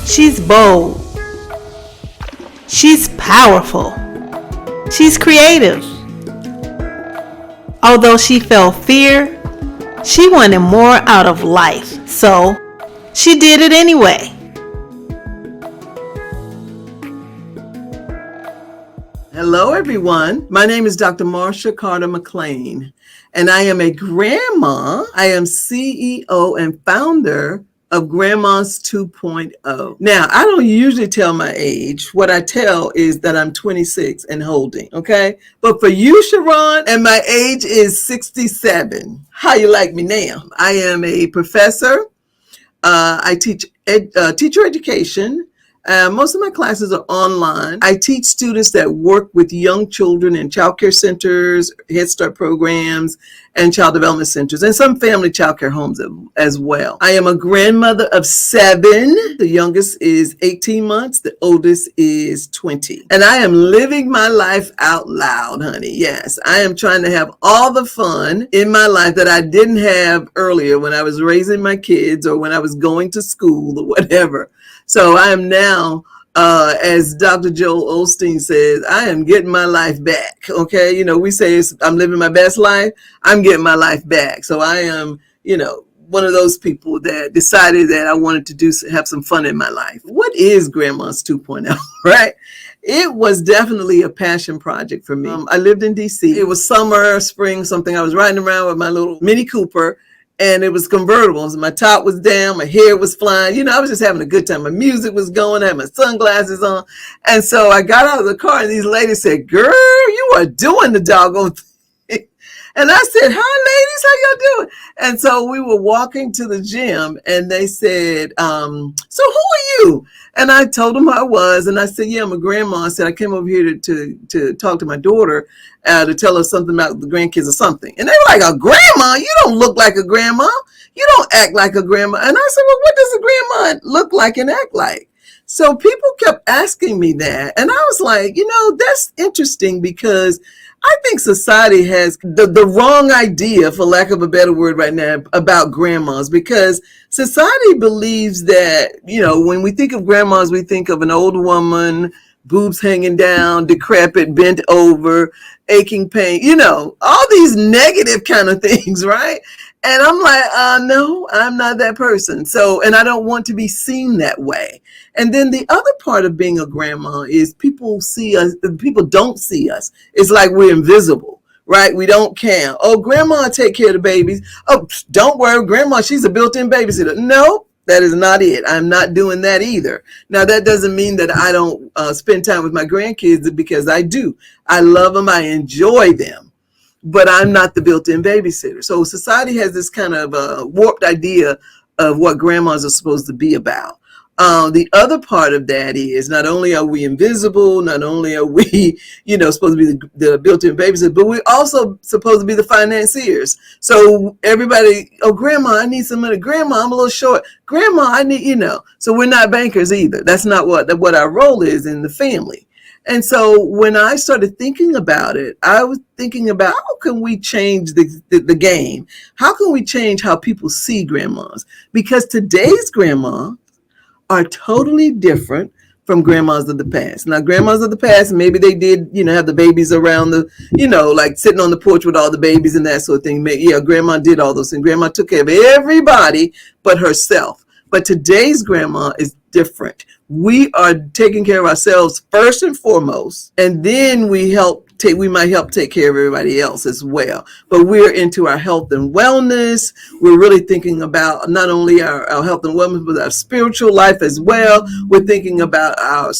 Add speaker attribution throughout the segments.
Speaker 1: She's bold. She's powerful. She's creative. Although she felt fear, she wanted more out of life, so she did it anyway.
Speaker 2: Hello, everyone. My name is Dr. Marsha Carter McLean, and I am a grandma. I am CEO and founder of Grandmas 2.0. Now, I don't usually tell my age. What I tell is that I'm 26 and holding, okay? But for you, Sharon, and my age is 67. How you like me now? I am a professor. I teach teacher education. Most of my classes are online. I teach students that work with young children in child care centers, Head Start programs, and child development centers, and some family child care homes as well. I am a grandmother of 7. The youngest is 18 months. The oldest is 20. And I am living my life out loud, honey. Yes, I am trying to have all the fun in my life that I didn't have earlier when I was raising my kids or when I was going to school or whatever. So I am now, as Dr. Joel Osteen says, I am getting my life back. Okay. You know, we say I'm living my best life. I'm getting my life back. So I am, one of those people that decided that I wanted to have some fun in my life. What is Grandmas 2.0, right? It was definitely a passion project for me. I lived in DC. It was summer, spring, something. I was riding around with my little Mini Cooper. And it was convertible. So my top was down, my hair was flying. I was just having a good time. My music was going, I had my sunglasses on. And so I got out of the car and these ladies said, "Girl, you are doing the doggone thing." And I said, "Hi, ladies, how y'all doing?" And so we were walking to the gym and they said, "So who are you?" And I told them who I was. And I said, "Yeah, I'm a grandma." I said, "I came over here to talk to my daughter, to tell her something about the grandkids or something." And they were like, "A grandma? You don't look like a grandma. You don't act like a grandma." And I said, "Well, what does a grandma look like and act like?" So people kept asking me that. And I was like, that's interesting because I think society has the wrong idea, for lack of a better word right now, about grandmas, because society believes that, when we think of grandmas, we think of an old woman, boobs hanging down, decrepit, bent over, aching pain, all these negative kind of things, right? And I'm like, no, I'm not that person. So, and I don't want to be seen that way. And then the other part of being a grandma is people see us, people don't see us. It's like we're invisible, right? We don't count. "Oh, grandma take care of the babies. Oh, don't worry, grandma, she's a built-in babysitter." No, that is not it. I'm not doing that either. Now, that doesn't mean that I don't spend time with my grandkids, because I do. I love them. I enjoy them. But I'm not the built-in babysitter. So society has this kind of warped idea of what grandmas are supposed to be about. The other part of that is not only are we invisible, not only are we, supposed to be the built-in babysitter, but we're also supposed to be the financiers. So everybody, "Oh, grandma, I need some money. Grandma, I'm a little short. Grandma, I need, So we're not bankers either. That's not what our role is in the family. And so when I started thinking about it, I was thinking about how can we change the game? How can we change how people see grandmas? Because today's grandma are totally different from grandmas of the past. Now, grandmas of the past, maybe they did, have the babies around the, like sitting on the porch with all the babies and that sort of thing. Yeah, grandma did all those things. Grandma took care of everybody but herself. But today's grandma is different. We are taking care of ourselves first and foremost, and then we might help take care of everybody else as well. But we're into our health and wellness. We're really thinking about not only our health and wellness, but our spiritual life as well. We're thinking about our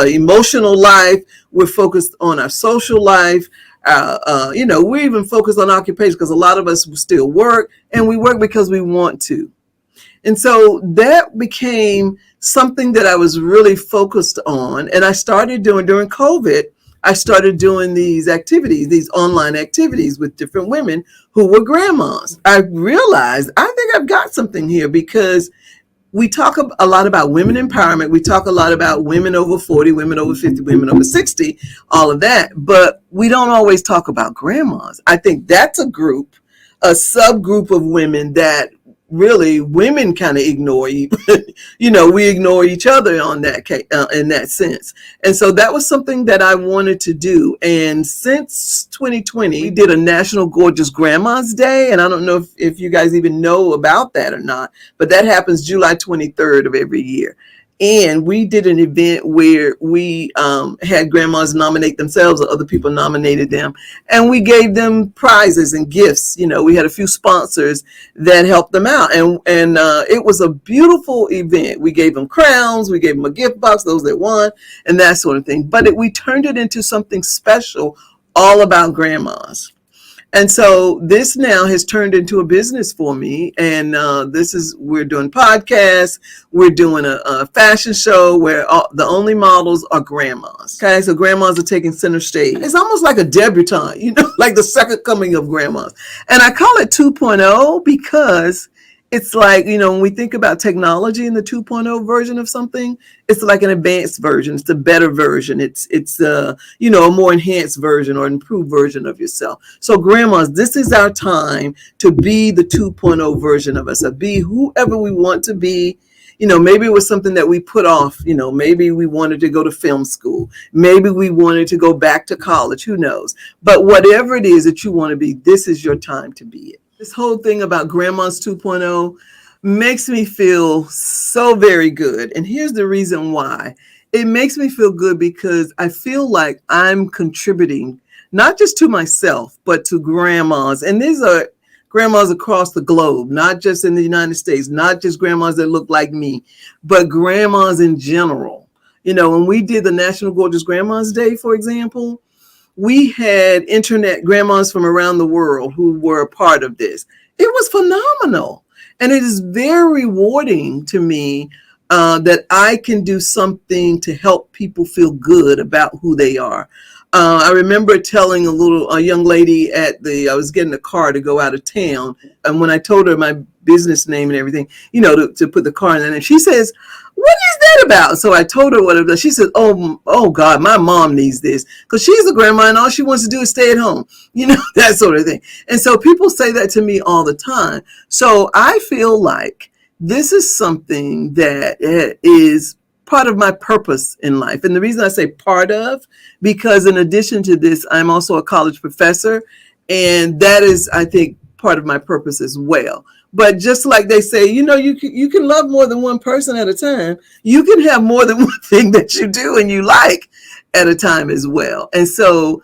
Speaker 2: emotional life. We're focused on our social life. We're even focused on occupation, because a lot of us still work, and we work because we want to. And so that became something that I was really focused on. And I started doing during COVID. I started doing these activities, these online activities with different women who were grandmas. I realized I think I've got something here, because we talk a lot about women empowerment. We talk a lot about women over 40, women over 50, women over 60, all of that. But we don't always talk about grandmas. I think that's a subgroup of women that really women kind of ignore you. We ignore each other on that in that sense. And so that was something that I wanted to do. And since 2020, we did a National Gorgeous Grandma's Day. And I don't know if you guys even know about that or not, but that happens July 23rd of every year. And we did an event where we had grandmas nominate themselves, or other people nominated them, and we gave them prizes and gifts. We had a few sponsors that helped them out, and it was a beautiful event. We gave them crowns, we gave them a gift box, those that won, and that sort of thing. But we turned it into something special, all about grandmas. And so this now has turned into a business for me. And we're doing podcasts. We're doing a fashion show where the only models are grandmas. Okay, so grandmas are taking center stage. It's almost like a debutante, like the second coming of grandmas. And I call it 2.0 because it's like, when we think about technology in the 2.0 version of something, it's like an advanced version. It's a better version. It's a more enhanced version or improved version of yourself. So grandmas, this is our time to be the 2.0 version of us, to be whoever we want to be. Maybe it was something that we put off. Maybe we wanted to go to film school. Maybe we wanted to go back to college. Who knows? But whatever it is that you want to be, this is your time to be it. This whole thing about Grandma's 2.0 makes me feel so very good. And here's the reason why. It makes me feel good because I feel like I'm contributing not just to myself, but to grandmas. And these are grandmas across the globe, not just in the United States, not just grandmas that look like me, but grandmas in general. When we did the National Gorgeous Grandma's Day, for example, we had internet grandmas from around the world who were a part of this. It was phenomenal. And it is very rewarding to me that I can do something to help people feel good about who they are. I remember telling a young lady I was getting a car to go out of town. And when I told her my business name and everything, to put the car in there, and she says, "What is that about?" So I told her what it was. She said, oh God, my mom needs this because she's a grandma and all she wants to do is stay at home, that sort of thing. And so people say that to me all the time. So I feel like this is something that is part of my purpose in life. And the reason I say part of, because in addition to this, I'm also a college professor. And that is, I think, part of my purpose as well. But just like they say, you can love more than one person at a time. You can have more than one thing that you do and you like at a time as well. And so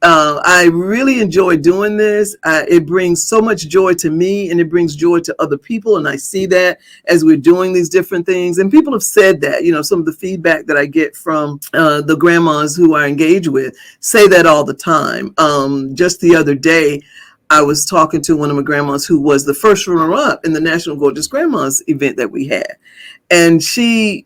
Speaker 2: I really enjoy doing this. It brings so much joy to me and it brings joy to other people. And I see that as we're doing these different things. And people have said that, some of the feedback that I get from the grandmas who I engage with say that all the time. Just the other day, I was talking to one of my grandmas who was the first runner-up in the National Gorgeous Grandmas event that we had. And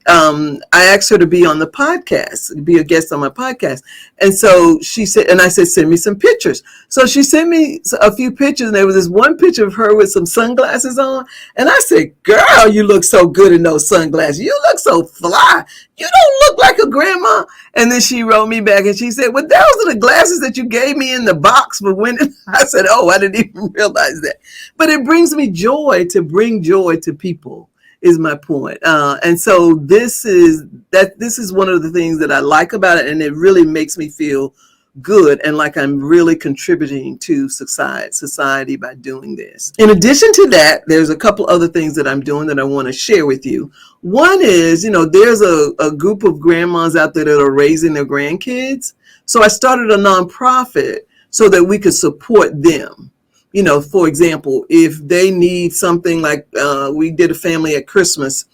Speaker 2: I asked her to be on the podcast, be a guest on my podcast. And so she said, and I said, send me some pictures. So she sent me a few pictures, and there was this one picture of her with some sunglasses on. And I said, girl, you look so good in those sunglasses. You look so fly. You don't look like a grandma. And then she wrote me back and she said, well, those are the glasses that you gave me in the box for when. I said, oh, I didn't even realize that. But it brings me joy to bring joy to people. Is my point. And so this is one of the things that I like about it. And it really makes me feel good and like I'm really contributing to society by doing this. In addition to that, there's a couple other things that I'm doing that I want to share with you. One is, there's a group of grandmas out there that are raising their grandkids. So I started a nonprofit so that we could support them. For example, if they need something like we did a family at Christmas,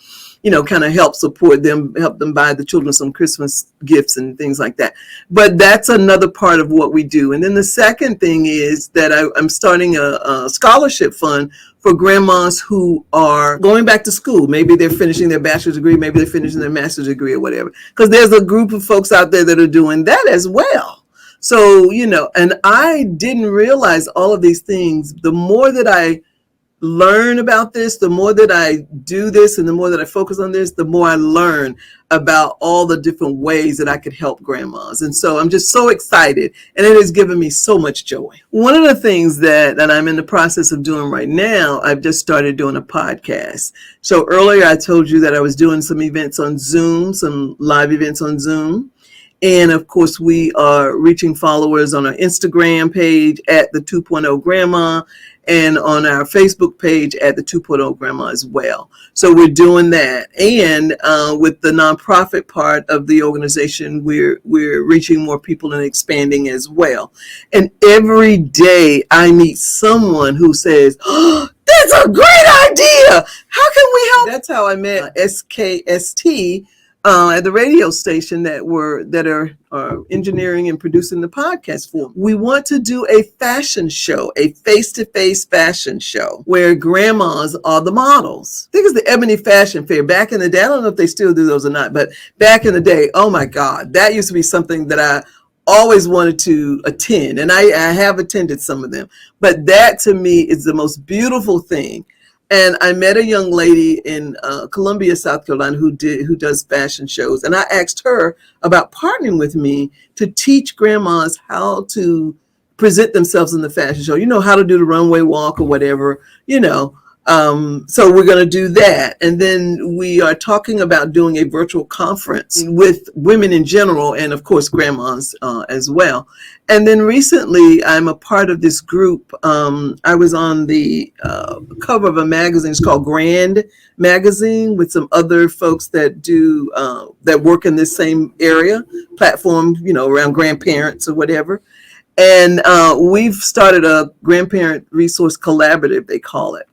Speaker 2: kind of help support them, help them buy the children some Christmas gifts and things like that. But that's another part of what we do. And then the second thing is that I'm starting a scholarship fund for grandmas who are going back to school. Maybe they're finishing their bachelor's degree, maybe they're finishing their master's degree or whatever. Because there's a group of folks out there that are doing that as well. So, and I didn't realize all of these things. The more that I learn about this, the more that I do this and the more that I focus on this, the more I learn about all the different ways that I could help grandmas. And so I'm just so excited, and it has given me so much joy. One of the things that I'm in the process of doing right now, I've just started doing a podcast. So earlier I told you that I was doing some events on Zoom, some live events on Zoom. And of course, we are reaching followers on our Instagram page at the 2.0 Grandma, and on our Facebook page at the 2.0 Grandma as well. So we're doing that. And with the nonprofit part of the organization, we're reaching more people and expanding as well. And every day I meet someone who says, "Oh, that's a great idea. How can we help?" That's how I met SKST at the radio station that are engineering and producing the podcast for me. We want to do a fashion show, a face-to-face fashion show where grandmas are the models. I think it's the Ebony Fashion Fair. Back in the day, I don't know if they still do those or not, but back in the day, oh my God, that used to be something that I always wanted to attend, and I have attended some of them. But that to me is the most beautiful thing. And I met a young lady in Columbia, South Carolina, who does fashion shows. And I asked her about partnering with me to teach grandmas how to present themselves in the fashion show, how to do the runway walk or whatever, So we're going to do that. And then we are talking about doing a virtual conference with women in general, and of course, grandmas as well. And then recently, I'm a part of this group. I was on the cover of a magazine. It's called Grand Magazine, with some other folks that do that work in this same area, platform, around grandparents or whatever. And we've started a grandparent resource collaborative, they call it.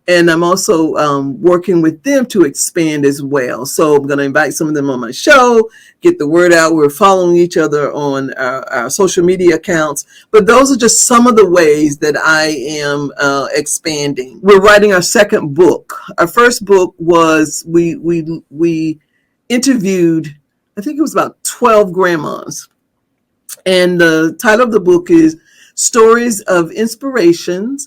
Speaker 2: And I'm also working with them to expand as well. So I'm going to invite some of them on my show, get the word out. We're following each other on our social media accounts. But those are just some of the ways that I am expanding. We're writing our second book. Our first book was, we interviewed, I think it was about 12 grandmas. And the title of the book is Stories of Inspiration,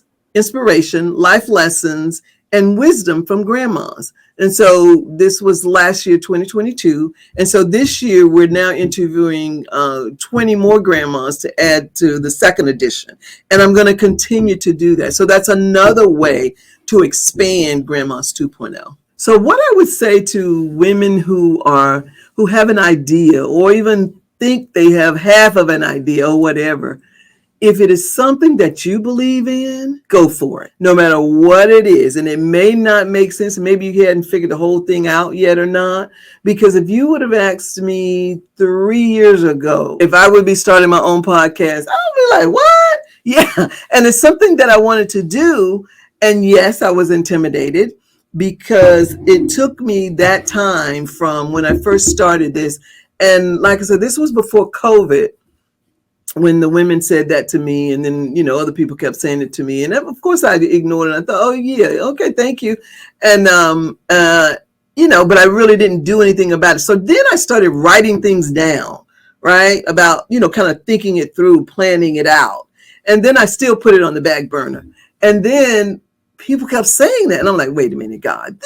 Speaker 2: life lessons, and wisdom from grandmas. And so this was last year, 2022. And so this year, we're now interviewing 20 more grandmas to add to the second edition. And I'm going to continue to do that. So that's another way to expand Grandmas 2.0. So what I would say to women who have an idea, or even think they have half of an idea or whatever, if it is something that you believe in, go for it, no matter what it is. And it may not make sense. Maybe you hadn't figured the whole thing out yet or not. Because if you would have asked me 3 years ago if I would be starting my own podcast, I would be like, what? Yeah. And it's something that I wanted to do. And yes, I was intimidated, because it took me that time from when I first started this. And like I said, this was before COVID, when the women said that to me, and then, other people kept saying it to me. And of course I ignored it. I thought, oh yeah, okay, thank you. And, but I really didn't do anything about it. So then I started writing things down, right? About, kind of thinking it through, planning it out. And then I still put it on the back burner. And then people kept saying that. And I'm like, wait a minute, God,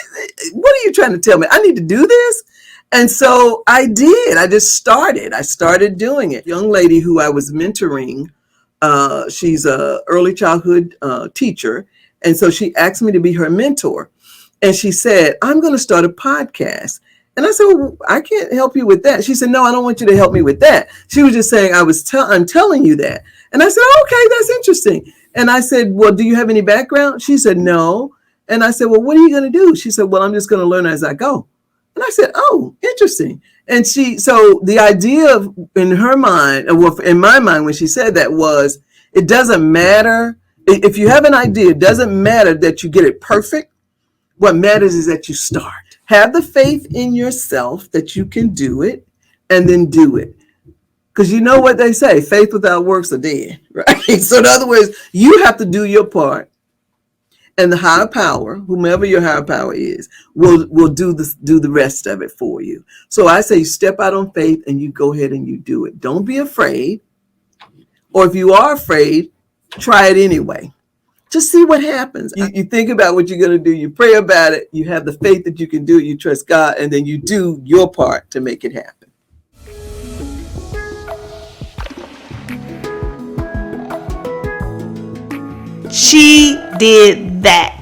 Speaker 2: what are you trying to tell me? I need to do this? And so I did. I started doing it. Young lady who I was mentoring, she's a early childhood teacher. And so she asked me to be her mentor. And she said, I'm going to start a podcast. And I said, well, I can't help you with that. She said, no, I don't want you to help me with that. She was just saying, I'm telling you that. And I said, okay, that's interesting. And I said, well, do you have any background? She said, no. And I said, well, what are you going to do? She said, well, I'm just going to learn as I go. And I said, oh, interesting. And so the idea in her mind, or in my mind, when she said that, was, it doesn't matter. If you have an idea, it doesn't matter that you get it perfect. What matters is that you start. Have the faith in yourself that you can do it, and then do it. Because you know what they say, faith without works are dead, right? So in other words, you have to do your part. And the higher power, whomever your higher power is, will do the rest of it for you. So I say, step out on faith and you go ahead and you do it. Don't be afraid. Or if you are afraid, try it anyway. Just see what happens. You think about what you're going to do. You pray about it. You have the faith that you can do it. You trust God, and then you do your part to make it happen.
Speaker 1: She did that.